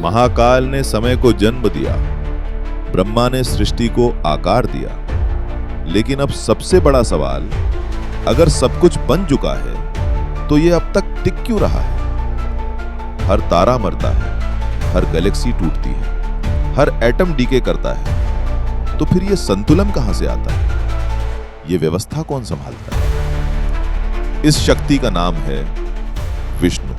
महाकाल ने समय को जन्म दिया, ब्रह्मा ने सृष्टि को आकार दिया। लेकिन अब सबसे बड़ा सवाल, अगर सब कुछ बन चुका है तो ये अब तक टिक क्यों रहा है? हर तारा मरता है, हर गैलेक्सी टूटती है, हर एटम डीके करता है, तो फिर ये संतुलन कहां से आता है? ये व्यवस्था कौन संभालता है? इस शक्ति का नाम है विष्णु।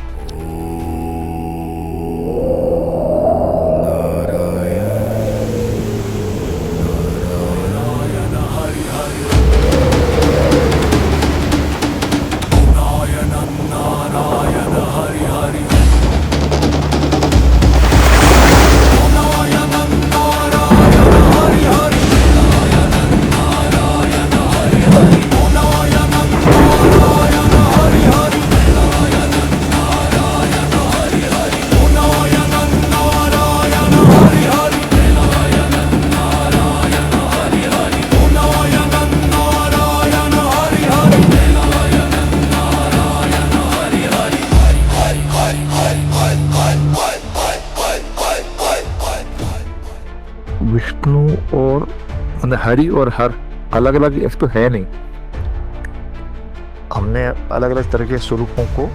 विष्णु और हरि और हर अलग अलग एक तो है नहीं। हमने अलग अलग तरह के स्वरूपों को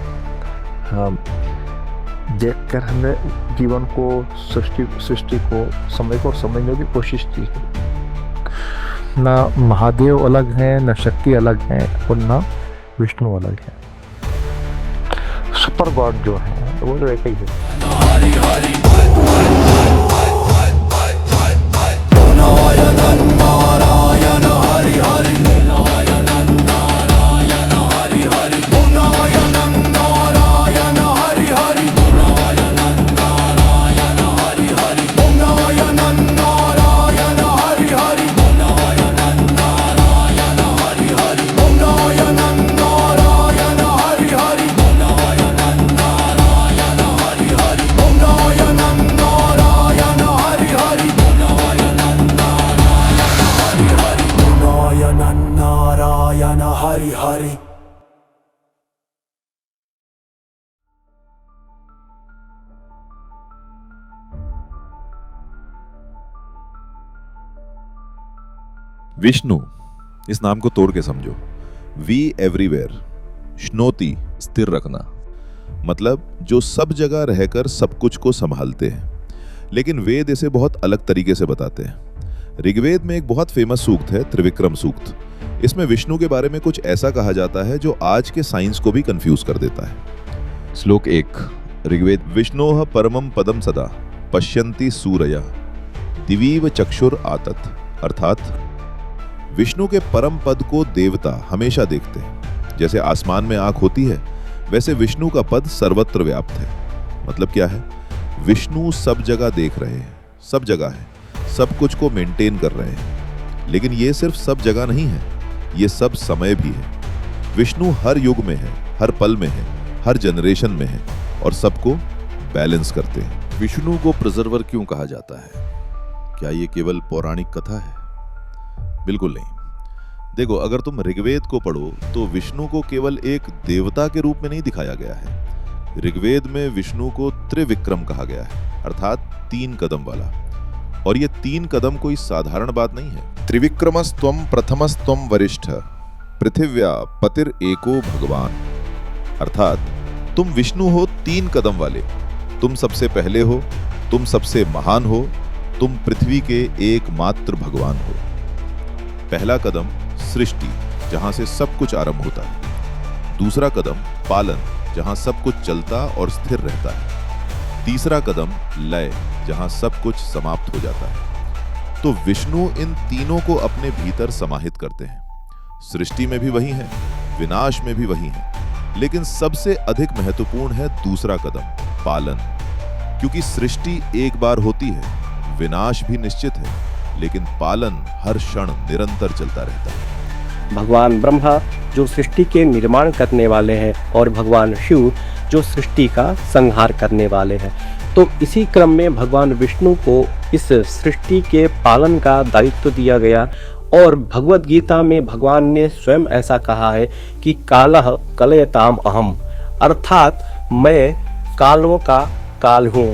देखकर हमने जीवन को, सृष्टि को, समय को समझने की कोशिश की है। ना महादेव अलग है, ना शक्ति अलग है, और ना विष्णु अलग है। सुपर गॉड जो है वो तो एक ही है। हरि हरि। विष्णु, इस नाम को तोड़ के समझो। वी एवरीवेयर, श्नोति स्थिर रखना, मतलब जो सब जगह रहकर सब कुछ को संभालते हैं। लेकिन वेद इसे बहुत अलग तरीके से बताते हैं। ऋग्वेद में एक बहुत फेमस सूक्त है, त्रिविक्रम सूक्त। इसमें विष्णु के बारे में कुछ ऐसा कहा जाता है जो आज के साइंस को भी कंफ्यूज कर देता है। श्लोक 1 ऋग्वेद, विष्णोः परमं पदम सदा पश्यन्ति सूरयः दिवीव चक्षुर आतत। अर्थात विष्णु के परम पद को देवता हमेशा देखते हैं। जैसे आसमान में आंख होती है, वैसे विष्णु का पद सर्वत्र व्याप्त है। मतलब क्या है? विष्णु सब जगह देख रहे हैं, सब जगह है, सब कुछ को मेंटेन कर रहे हैं। लेकिन ये सिर्फ सब जगह नहीं है, ये सब समय भी है। विष्णु हर युग में है, हर पल में है, हर जनरेशन में है, और सबको बैलेंस करते हैं। विष्णु को प्रिजर्वर क्यों कहा जाता है? क्या ये केवल पौराणिक कथा है? बिल्कुल नहीं। देखो, अगर तुम ऋग्वेद को पढ़ो तो विष्णु को केवल एक देवता के रूप में नहीं दिखाया गया है। ऋग्वेद में विष्णु को त्रिविक्रम कहा गया है, अर्थात 3 कदम वाला। और ये 3 कदम कोई साधारण बात नहीं है। त्रिविक्रमस्त्वम प्रथमस्त्वम वरिष्ठ पृथिव्या पतिर एको भगवान। अर्थात तुम विष्णु हो 3 कदम वाले। तुम सबसे पहले हो, तुम सबसे महान हो, तुम पृथ्वी के एकमात्र भगवान हो। पहला कदम सृष्टि, जहां से सब कुछ आरंभ होता है। दूसरा कदम पालन, जहां सब कुछ चलता और स्थिर रहता है। तीसरा कदम लय, जहां सब कुछ समाप्त हो जाता है। तो विष्णु इन तीनों को अपने भीतर समाहित करते हैं। सृष्टि में भी वही है, विनाश में भी वही है। लेकिन सबसे अधिक महत्वपूर्ण है दूसरा कदम, पालन। क्योंकि सृष्टि एक बार होती है, विनाश भी निश्चित है, लेकिन पालन हर क्षण निरंतर चलता रहता है। भगवान ब्रह्मा जो सृष्टि के निर्माण करने वाले हैं और भगवान शिव जो सृष्टि का संहार करने वाले हैं। तो इसी क्रम में भगवान विष्णु को इस सृष्टि के पालन का दायित्व दिया गया। और भगवत गीता में भगवान ने स्वयं ऐसा कहा है कि कालः कलयताम अहम, अर्थात मैं कालों का काल हूँ,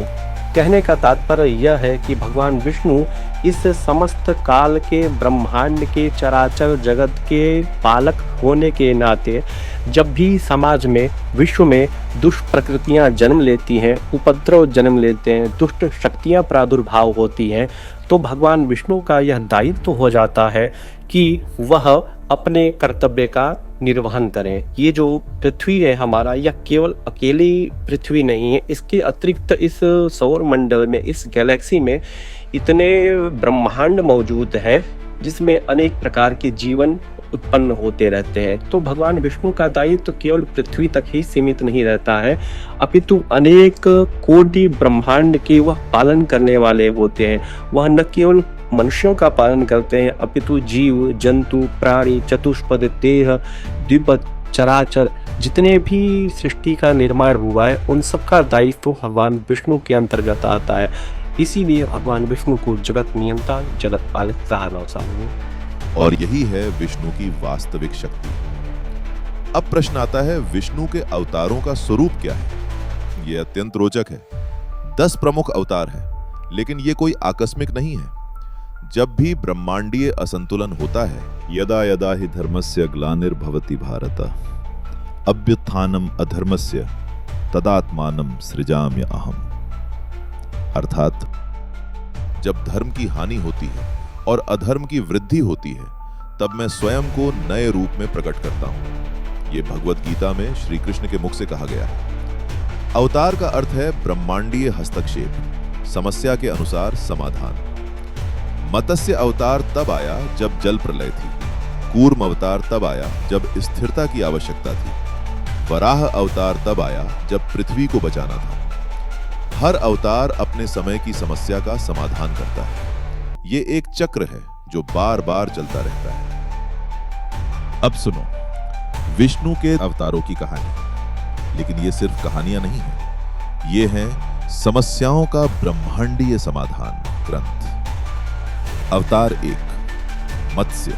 कहने का तात्पर्य यह है कि भगवान विष्णु इस समस्त काल के ब्रह्मांड के चराचर जगत के पालक होने के नाते जब भी समाज में विश्व में दुष्ट प्रकृतियां जन्म लेती हैं, उपद्रव जन्म लेते हैं, दुष्ट शक्तियां प्रादुर्भाव होती हैं, तो भगवान विष्णु का यह दायित्व हो जाता है कि वह अपने कर्तव्य का निर्वहन करें। ये जो पृथ्वी है हमारा, यह केवल अकेली पृथ्वी नहीं है, इसके अतिरिक्त इस सौर मंडल में, इस गैलेक्सी में इतने ब्रह्मांड मौजूद है जिसमें अनेक प्रकार के जीवन उत्पन्न होते रहते हैं। तो भगवान विष्णु का दायित्व तो केवल पृथ्वी तक ही सीमित नहीं रहता है, अपितु अनेक कोटि ब्रह्मांड के वह पालन करने वाले होते हैं। वह न केवल मनुष्यों का पालन करते हैं, अपितु जीव जंतु प्राणी चतुष्पद देह द्विपद चराचर जितने भी सृष्टि का निर्माण हुआ है, उन सब का दायित्व तो भगवान विष्णु के अंतर्गत आता है। इसीलिए भगवान विष्णु को जगत नियंता जगत पालक कहा जाता है। और यही है विष्णु की वास्तविक शक्ति। अब प्रश्न आता है, विष्णु के अवतारों का स्वरूप क्या है? यह अत्यंत रोचक है। 10 प्रमुख अवतार हैं, लेकिन यह कोई आकस्मिक नहीं है। जब भी ब्रह्मांडीय असंतुलन होता है, यदा यदा हि धर्मस्य ग्लानिर्भवति भारत अभ्युत्थानम अधर्मस्य तदात्मानं सृजाम्य अहम्। अर्थात जब धर्म की हानि होती है और अधर्म की वृद्धि होती है, तब मैं स्वयं को नए रूप में प्रकट करता हूं। यह भगवत गीता में श्री कृष्ण के मुख से कहा गया है। अवतार का अर्थ है ब्रह्मांडीय हस्तक्षेप, समस्या के अनुसार समाधान। मत्स्य अवतार तब आया जब जल प्रलय थी। कूर्म अवतार तब आया जब स्थिरता की आवश्यकता थी। वराह अवतार तब आया जब पृथ्वी को बचाना था। हर अवतार अपने समय की समस्या का समाधान करता है। ये एक चक्र है जो बार बार चलता रहता है। अब सुनो विष्णु के अवतारों की कहानी। लेकिन ये सिर्फ कहानियां नहीं है, ये हैं समस्याओं का ब्रह्मांडीय समाधान ग्रंथ। अवतार 1 मत्स्य।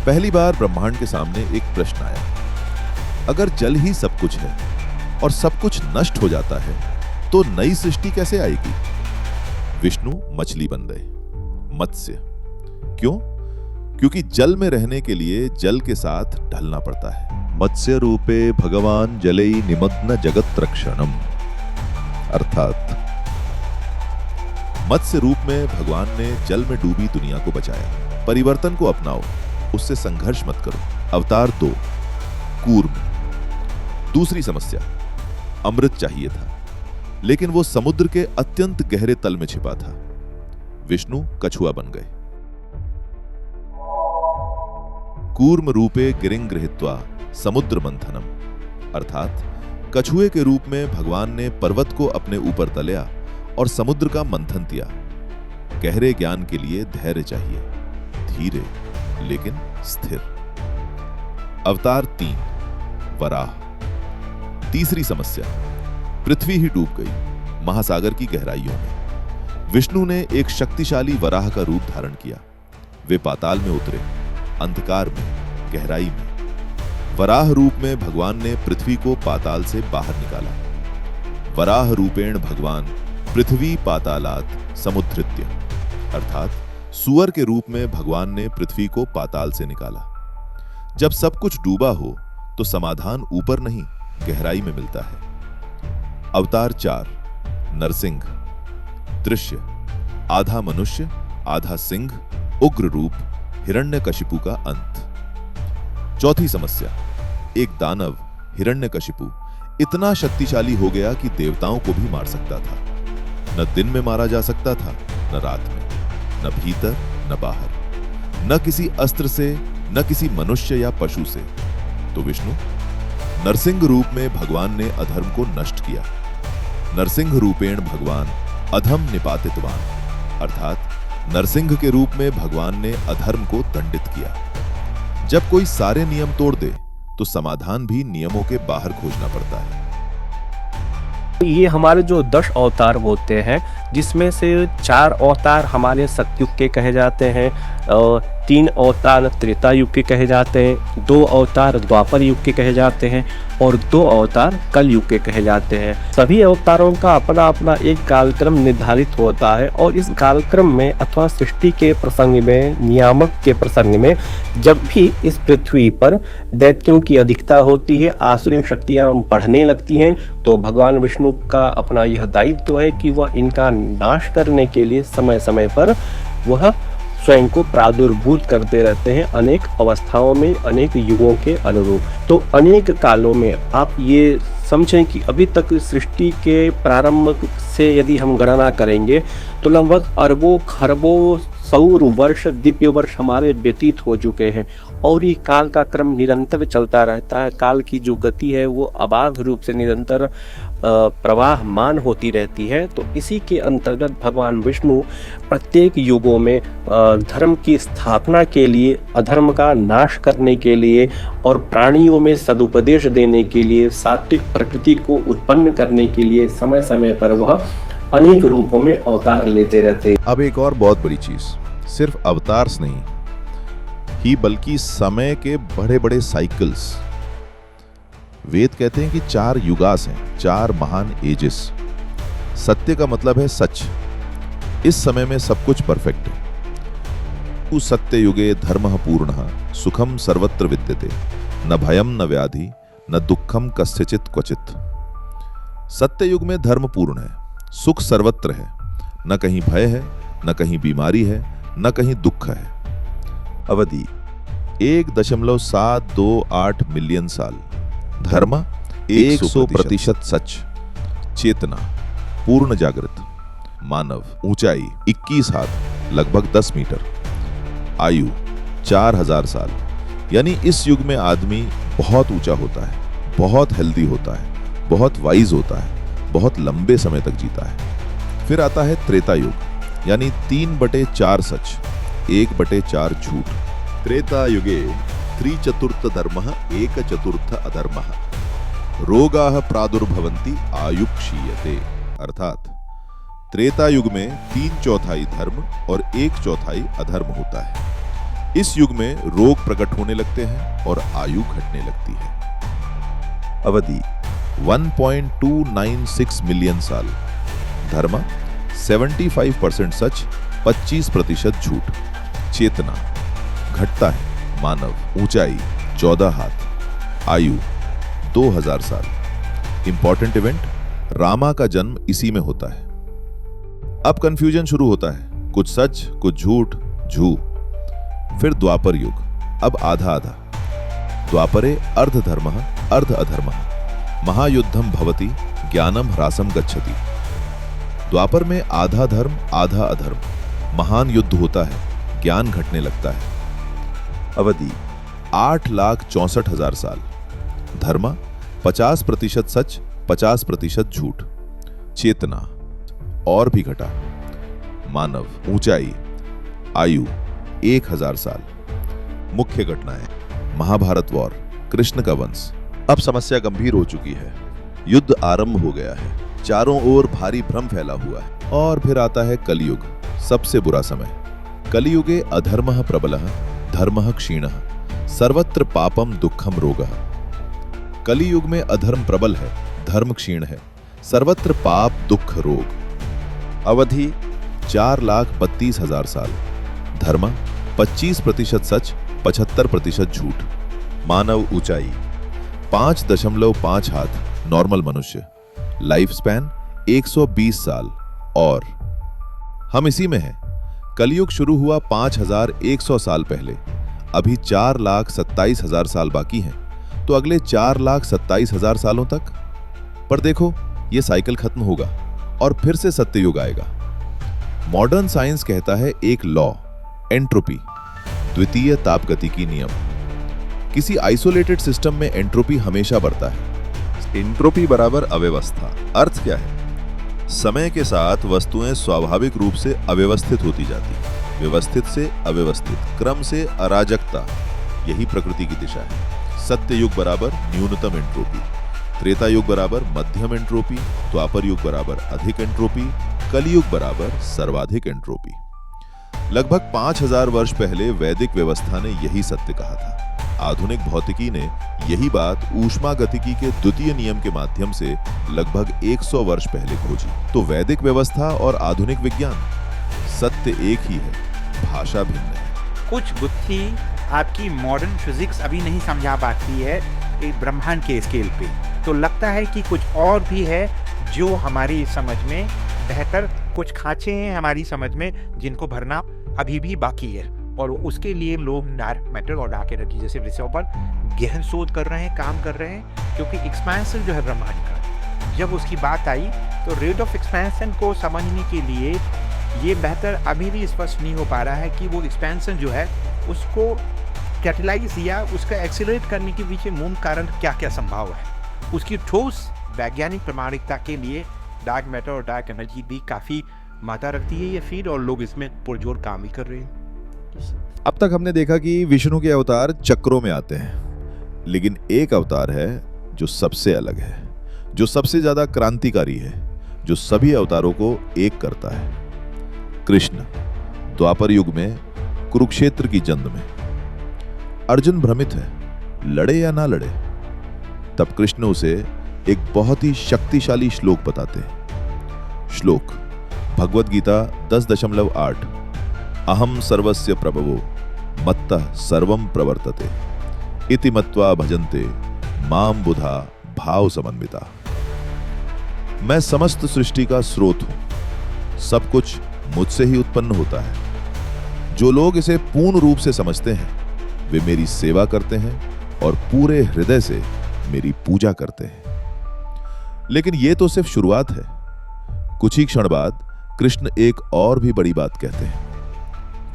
पहली बार ब्रह्मांड के सामने एक प्रश्न आया, अगर जल ही सब कुछ है और सब कुछ नष्ट हो जाता है, तो नई सृष्टि कैसे आएगी? विष्णु मछली बन गए, मत्स्य। क्यों? क्योंकि जल में रहने के लिए जल के साथ ढलना पड़ता है। मत्स्य रूपे भगवान जलई निमग्न जगत रक्षणम। अर्थात मत्स्य रूप में भगवान ने जल में डूबी दुनिया को बचाया। परिवर्तन को अपनाओ, उससे संघर्ष मत करो। अवतार 2 कूर्म। दूसरी समस्या, अमृत चाहिए था, लेकिन वो समुद्र के अत्यंत गहरे तल में छिपा था। विष्णु कछुआ बन गए। कूर्म रूपे गिरिं गृहीत्वा समुद्र मंथनम। अर्थात कछुए के रूप में भगवान ने पर्वत को अपने ऊपर तलया और समुद्र का मंथन किया। गहरे ज्ञान के लिए धैर्य चाहिए, धीरे लेकिन स्थिर। अवतार 3 वराह। तीसरी समस्या, पृथ्वी ही डूब गई महासागर की गहराइयों में। विष्णु ने एक शक्तिशाली वराह का रूप धारण किया। वे पाताल में उतरे, अंधकार में, गहराई में। वराह रूप में भगवान ने पृथ्वी को पाताल से बाहर निकाला। वराह रूपेण भगवान पृथ्वी पातालात समुद्धृत्य। अर्थात सुअर के रूप में भगवान ने पृथ्वी को पाताल से निकाला। जब सब कुछ डूबा हो तो समाधान ऊपर नहीं, गहराई में मिलता है। अवतार 4 नरसिंह। दृश्य, आधा मनुष्य आधा सिंह, उग्र रूप, हिरण्यकशिपु का अंत। चौथी समस्या, एक दानव हिरण्यकशिपु इतना शक्तिशाली हो गया कि देवताओं को भी मार सकता था। न दिन में मारा जा सकता था, न रात में, न भीतर न बाहर, न किसी अस्त्र से, न किसी मनुष्य या पशु से। तो विष्णु नरसिंह रूप में भगवान ने अधर्म को नष्ट किया। नरसिंह रूपेण भगवान अधम निपातितवान। अर्थात नरसिंह के रूप में भगवान ने अधर्म को दंडित किया। जब कोई सारे नियम तोड़ दे तो समाधान भी नियमों के बाहर खोजना पड़ता है। ये हमारे जो 10 अवतार होते हैं, जिसमें से 4 अवतार हमारे सतयुग के कहे जाते हैं, 3 अवतार त्रेता युग के कहे जाते हैं, 2 अवतार द्वापर युग के कहे जाते हैं और 2 अवतार कल युग के कहे जाते हैं। सभी अवतारों का अपना अपना एक कालक्रम निर्धारित होता है और इस कालक्रम में अथवा सृष्टि के प्रसंग में, नियामक के प्रसंग में, जब भी इस पृथ्वी पर दैत्यों की अधिकता होती है, आसुरी शक्तियां बढ़ने लगती हैं, तो भगवान विष्णु का अपना यह दायित्व है कि वह इनका नाश करने के लिए समय समय पर वह स्वयं को प्रादुर्भूत करते रहते हैं, अनेक अवस्थाओं में, अनेक युगों के अनुरूप। तो अनेक कालों में आप ये समझें कि अभी तक सृष्टि के प्रारंभ से यदि हम गणना करेंगे तो लगभग अरबों खरबों सौर वर्ष, दिव्य वर्ष हमारे व्यतीत हो चुके हैं और ये काल का क्रम निरंतर चलता रहता है। काल की जो गति है वो अबाध रूप से निरंतर प्रवाहमान होती रहती है। तो इसी के अंतर्गत भगवान विष्णु प्रत्येक युगों में धर्म की स्थापना के लिए, अधर्म का नाश करने के लिए और प्राणियों में सदुपदेश देने के लिए, सात्विक प्रकृति को उत्पन्न करने के लिए समय समय पर वह अनेक रूपों में अवतार लेते रहते। अब एक और बहुत बड़ी चीज, सिर्फ अवतार्स नहीं ही बल्कि समय के बड़े बड़े साइकिल्स। वेद कहते हैं कि 4 युगास हैं, 4 महान एजेस। सत्य का मतलब है सच। इस समय में सब कुछ परफेक्ट है। उस सत्य युगे धर्मः पूर्णः सुखम सर्वत्र विद्यते न भयम न व्याधि न दुखम कस्यचित् क्वचित्। सत्य युग में धर्म पूर्ण है, सुख सर्वत्र है, न कहीं भय है, न कहीं बीमारी है, न कहीं दुख है। अवधि 1.728 मिलियन साल। धर्म 100% सच। चेतना पूर्ण जागृत। मानव ऊंचाई 21 हाथ लगभग 10 मीटर। आयु 4000 साल। यानी इस युग में आदमी बहुत ऊंचा होता है, बहुत हेल्दी होता है, बहुत वाइज होता है, बहुत लंबे समय तक जीता है। फिर आता है त्रेता युग, यानी 3/4 सच, 1/4 झूठ। त्रेता युगे 3/4 धर्मः 1/4 अधर्मः रोगाः प्रादुर्भवन्ति आयुक्षीयते। अर्थात त्रेता युग में 3/4 धर्म और 1/4 अधर्म होता है। इस युग में रोग प्रकट होने लगते हैं और आयु घटने लगती है। अवधि 1.296 मिलियन साल। धर्म 75% सच, 25% झूठ। चेतना घटता है। मानव ऊंचाई 14 हाथ। आयु 2000 साल। इंपॉर्टेंट इवेंट, रामा का जन्म इसी में होता है। अब कंफ्यूजन शुरू होता है, कुछ सच कुछ झूठ, झू। फिर द्वापर युग, अब आधा आधा। द्वापरे अर्धधर्मः अर्ध अधर्मः महायुद्धम भवति ज्ञानम ह्रासम गच्छति। द्वापर में आधा धर्म आधा अधर्म, महान युद्ध होता है, ज्ञान घटने लगता है। अवधि 8,64,000 साल। धर्म 50% सच, 50% झूठ। चेतना और भी घटा। मानव ऊंचाई, आयु 1000 साल। मुख्य घटनाएं, महाभारत वॉर, कृष्ण का वंश। अब समस्या गंभीर हो चुकी है, युद्ध आरंभ हो गया है, चारों ओर भारी भ्रम फैला हुआ है। और फिर आता है कलयुग, सबसे बुरा समय। कलियुगे अधर्मः प्रबलः धर्मः क्षीणः सर्वत्र पापम दुखम रोगः। कलियुग में अधर्म प्रबल है, धर्म क्षीण है, सर्वत्र पाप दुख रोग। अवधि 4,32,000 साल। धर्म 25% सच, 75% झूठ। मानव ऊंचाई 5.5 हाथ, नॉर्मल मनुष्य। लाइफ स्पैन 120 साल। और हम इसी में हैं। कलयुग शुरू हुआ 5100 साल पहले, अभी 4,27,000 साल बाकी हैं, तो अगले 4,27,000 सालों तक। पर देखो, ये साइकिल खत्म होगा और फिर से सत्ययुग आएगा। मॉडर्न साइंस कहता है एक लॉ, एंट्रोपी, द्वितीय तापगतिकी नियम। किसी आइसोलेटेड सिस्टम में एंट्रोपी हमेशा बढ़ता है। एंट्रोपी बराबर अव्यवस्था। अर्थ क्या है? समय के साथ वस्तुएं स्वाभाविक रूप से अव्यवस्थित होती जाती, व्यवस्थित से अव्यवस्थित, क्रम से अराजकता। यही प्रकृति की दिशा है। सत्य युग बराबर न्यूनतम एंट्रोपी, त्रेता युग बराबर मध्यम एंट्रोपी, द्वापर युग बराबर अधिक एंट्रोपी, कलियुग बराबर सर्वाधिक एंट्रोपी। लगभग 5000 वर्ष पहले वैदिक व्यवस्था ने यही सत्य कहा था। आधुनिक भौतिकी ने यही बात ऊष्मागतिकी के द्वितीय नियम के माध्यम से लगभग 100 वर्ष पहले खोजी। तो वैदिक व्यवस्था और आधुनिक विज्ञान, सत्य एक ही है, भाषा भिन्न है। कुछ बुद्धि आपकी मॉडर्न फिजिक्स अभी नहीं समझा पाती है एक ब्रह्मांड के स्केल पे, तो लगता है कि कुछ और भी है जो हमारी समझ में बेहतर, कुछ खांचे हैं हमारी समझ में जिनको भरना अभी भी बाकी है। और उसके लिए लोग डार्क मैटर और डार्क एनर्जी जैसे विषयों पर गहन शोध कर रहे हैं, काम कर रहे हैं, क्योंकि एक्सपेंशन जो है ब्रह्मांड का, जब उसकी बात आई तो रेट ऑफ एक्सपेंशन को समझने के लिए ये बेहतर अभी भी स्पष्ट नहीं हो पा रहा है कि वो एक्सपेंशन जो है उसको कैटलाइज या उसका एक्सीलरेट करने के पीछे मूल कारण क्या क्या संभव है। उसकी ठोस वैज्ञानिक प्रामाणिकता के लिए डार्क मैटर और डार्क एनर्जी भी काफ़ी मात्रा रखती है ये फील्ड, और लोग इसमें पुरजोर काम भी कर रहे हैं। अब तक हमने देखा कि विष्णु के अवतार चक्रों में आते हैं, लेकिन एक अवतार है जो सबसे अलग है, जो सबसे ज्यादा क्रांतिकारी है, जो सभी अवतारों को एक करता है। कृष्ण द्वापर युग में कुरुक्षेत्र की जंग में अर्जुन भ्रमित है, लड़े या ना लड़े। तब कृष्ण उसे एक बहुत ही शक्तिशाली श्लोक बताते हैं। श्लोक भगवद गीता 10.8 अहम सर्वस्य प्रभवो मत्तः सर्वं प्रवर्तते इति मत्वा भजन्ते माम बुधा भाव समन्विता। मैं समस्त सृष्टि का स्रोत हूं, सब कुछ मुझसे ही उत्पन्न होता है। जो लोग इसे पूर्ण रूप से समझते हैं वे मेरी सेवा करते हैं और पूरे हृदय से मेरी पूजा करते हैं। लेकिन यह तो सिर्फ शुरुआत है। कुछ ही क्षण बाद कृष्ण एक और भी बड़ी बात कहते हैं।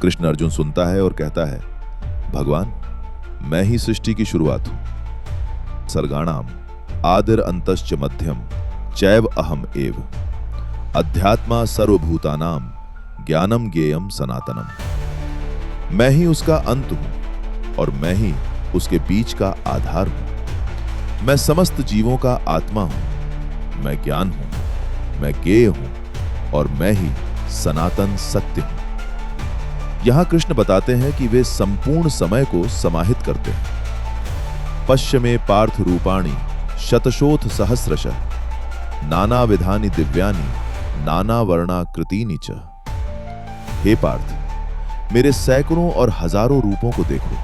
कृष्ण अर्जुन सुनता है और कहता है, भगवान मैं ही सृष्टि की शुरुआत हूं। सर्गाणाम आदिर अंतश्च मध्यम चैव अहम एव अध्यात्मा सर्वभूतानाम ज्ञानम ज्ञेयम सनातनम। मैं ही उसका अंत हूं और मैं ही उसके बीच का आधार हूं। मैं समस्त जीवों का आत्मा हूं, मैं ज्ञान हूं, मैं ज्ञेय हूं और मैं ही सनातन सत्य हूं। यहां कृष्ण बताते हैं कि वे संपूर्ण समय को समाहित करते हैं। पश्य में पार्थ रूपाणि शतशोथ सहस्रशः नाना विधानि दिव्यानि नाना वर्णाकृतीनि च। हे पार्थ, मेरे सैकड़ों और हजारों रूपों को देखो,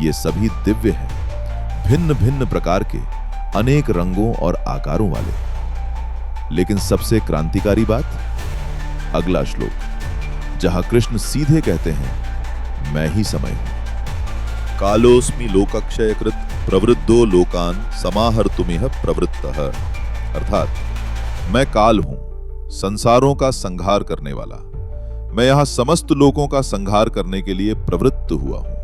ये सभी दिव्य हैं, भिन्न भिन्न प्रकार के, अनेक रंगों और आकारों वाले। लेकिन सबसे क्रांतिकारी बात अगला श्लोक, जहां कृष्ण सीधे कहते हैं, मैं ही समय हूं। कालोस्मि लोकक्षयकृत प्रवृद्धो लोकान समाहर्तुमिह प्रवृत्तः। अर्थात मैं काल हूं, संसारों का संहार करने वाला। मैं यहां समस्त लोगों का संहार करने के लिए प्रवृत्त हुआ हूं।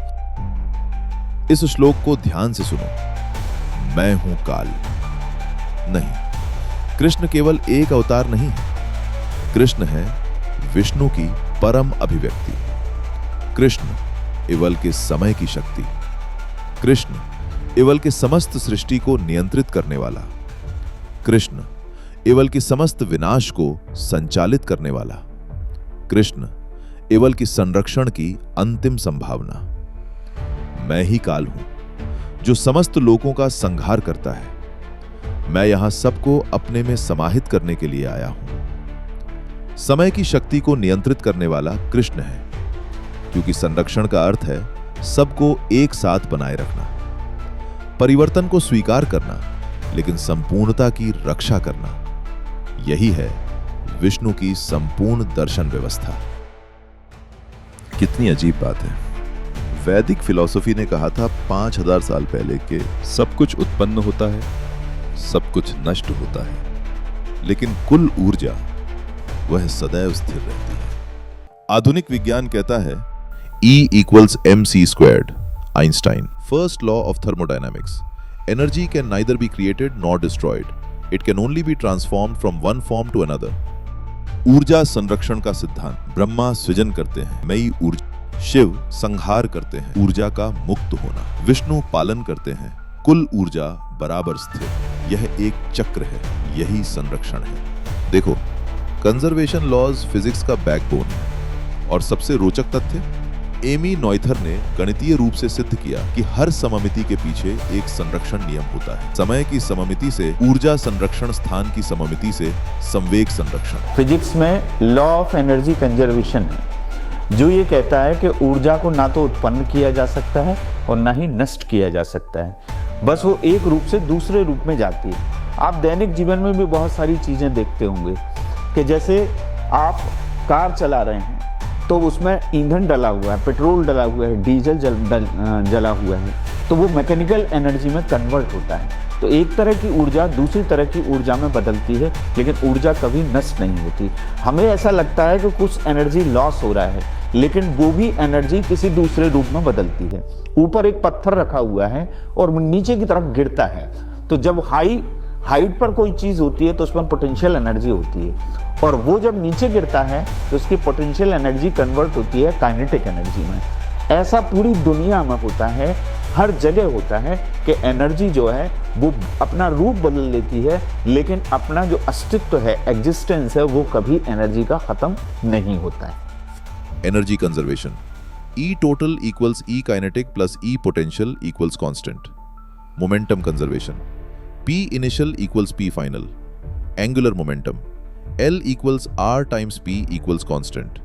इस श्लोक को ध्यान से सुनो। मैं हूं काल नहीं, कृष्ण केवल एक अवतार नहीं है। कृष्ण है विष्णु की परम अभिव्यक्ति। कृष्ण इवल के समय की शक्ति। कृष्ण इवल के समस्त सृष्टि को नियंत्रित करने वाला। कृष्ण इवल की समस्त विनाश को संचालित करने वाला। कृष्ण इवल की संरक्षण की अंतिम संभावना। मैं ही काल हूं जो समस्त लोगों का संहार करता है। मैं यहां सबको अपने में समाहित करने के लिए आया हूं। समय की शक्ति को नियंत्रित करने वाला कृष्ण है, क्योंकि संरक्षण का अर्थ है सबको एक साथ बनाए रखना, परिवर्तन को स्वीकार करना, लेकिन संपूर्णता की रक्षा करना। यही है विष्णु की संपूर्ण दर्शन व्यवस्था। कितनी अजीब बात है। वैदिक फिलॉसफी ने कहा था 5000 साल पहले के सब कुछ उत्पन्न होता है, सब कुछ नष्ट होता है, लेकिन कुल ऊर्जा वह सदैव स्थिर रहती है। आधुनिक विज्ञान कहता है E = mc², Einstein. First law of thermodynamics, energy can neither be created nor destroyed, it can only be transformed from one form to another. ऊर्जा संरक्षण का सिद्धांत, ब्रह्मा सृजन करते हैं नई ऊर्जा, शिव संहार करते हैं ऊर्जा का मुक्त होना, विष्णु पालन करते हैं कुल ऊर्जा बराबर स्थिर। यह एक चक्र है, यही संरक्षण है। देखो, कंजर्वेशन लॉज फिजिक्स का बैकबोन है। और सबसे रोचक तथ्य, एमी नॉयथर ने गणितीय रूप से सिद्ध किया कि हर सममिति के पीछे एक संरक्षण नियम होता है। समय की सममिति से ऊर्जा संरक्षण, स्थान की सममिति से संवेग संरक्षण। फिजिक्स में लॉ ऑफ एनर्जी कंजर्वेशन है जो ये कहता है कि ऊर्जा को ना तो उत्पन्न किया जा सकता है और ना ही नष्ट किया जा सकता है, बस वो एक रूप से दूसरे रूप में जाती है। आप दैनिक जीवन में भी बहुत सारी चीजें देखते होंगे कि जैसे आप कार चला रहे हैं तो उसमें ईंधन डला हुआ है, पेट्रोल डला हुआ है, डीजल जला हुआ है, तो वो मैकेनिकल एनर्जी में कन्वर्ट होता है। तो एक तरह की ऊर्जा दूसरी तरह की ऊर्जा में बदलती है, लेकिन ऊर्जा कभी नष्ट नहीं होती। हमें ऐसा लगता है कि कुछ एनर्जी लॉस हो रहा है, लेकिन वो भी एनर्जी किसी दूसरे रूप में बदलती है। ऊपर एक पत्थर रखा हुआ है और नीचे की तरफ गिरता है, तो जब हाइट पर कोई चीज होती है तो उसमें पोटेंशियल एनर्जी होती है, और वो जब नीचे गिरता है तो उसकी पोटेंशियल एनर्जी कन्वर्ट होती है काइनेटिक एनर्जी में। ऐसा पूरी दुनिया में होता है, हर जगह होता है कि एनर्जी जो है वो अपना रूप बदल लेती है, लेकिन अपना जो अस्तित्व है, एग्जिस्टेंस है, वो कभी एनर्जी का खत्म नहीं होता है। Energy conservation, E total equals E kinetic plus E potential equals constant. Momentum conservation, P initial equals P final. Angular momentum, L equals R times P equals constant.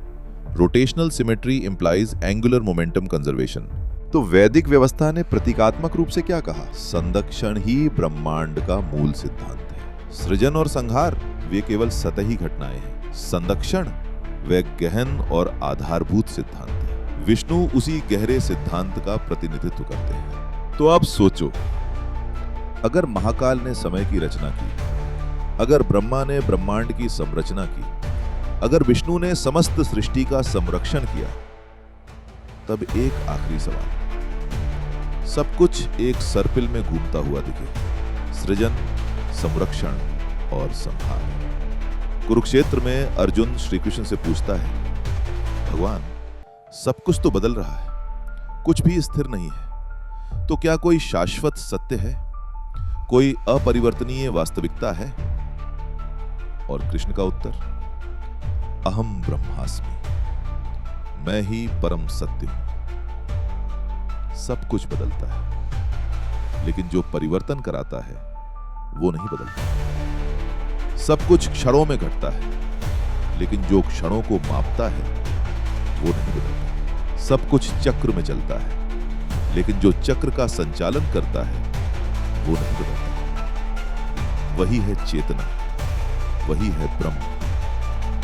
Rotational symmetry implies angular momentum conservation. तो वैदिक व्यवस्था ने प्रतीकात्मक रूप से क्या कहा? संरक्षण ही ब्रह्मांड का मूल सिद्धांत है। सृजन और संहार वे केवल सतही घटनाएं हैं, संरक्षण वे गहन और आधारभूत सिद्धांत है। विष्णु उसी गहरे सिद्धांत का प्रतिनिधित्व करते हैं। तो आप सोचो, अगर महाकाल ने समय की रचना की, अगर ब्रह्मा ने ब्रह्मांड की संरचना की, अगर विष्णु ने समस्त सृष्टि का संरक्षण किया, तब एक आखिरी सवाल, सब कुछ एक सर्पिल में घूमता हुआ दिखे, सृजन, संरक्षण और संहार। कुरुक्षेत्र में अर्जुन श्री कृष्ण से पूछता है, भगवान सब कुछ तो बदल रहा है, कुछ भी स्थिर नहीं है, तो क्या कोई शाश्वत सत्य है, कोई अपरिवर्तनीय वास्तविकता है? और कृष्ण का उत्तर, अहम ब्रह्मास्मि, मैं ही परम सत्य हूं। सब कुछ बदलता है, लेकिन जो परिवर्तन कराता है वो नहीं बदलता। सब कुछ क्षणों में घटता है, लेकिन जो क्षणों को मापता है वो नहीं बदलता। सब कुछ चक्र में चलता है, लेकिन जो चक्र का संचालन करता है वो नहीं बदलता। वही है चेतना, वही है ब्रह्म,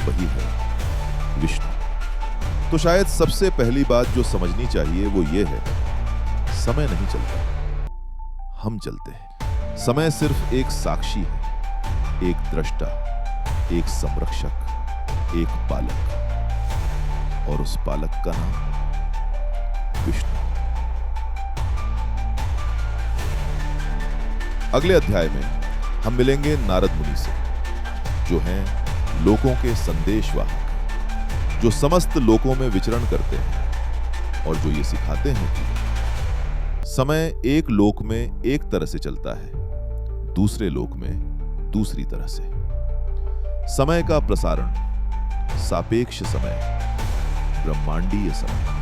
वही है विष्णु। तो शायद सबसे पहली बात जो समझनी चाहिए वो ये है, समय नहीं चलता, हम चलते हैं। समय सिर्फ एक साक्षी है, एक दृष्टा, एक संरक्षक, एक पालक, और उस पालक का नाम विष्णु। अगले अध्याय में हम मिलेंगे नारद मुनि से, जो हैं लोकों के संदेशवाहक, जो समस्त लोकों में विचरण करते हैं और जो ये सिखाते हैं कि समय एक लोक में एक तरह से चलता है, दूसरे लोक में दूसरी तरह से। समय का प्रसारण, सापेक्ष समय, ब्रह्मांडीय समय।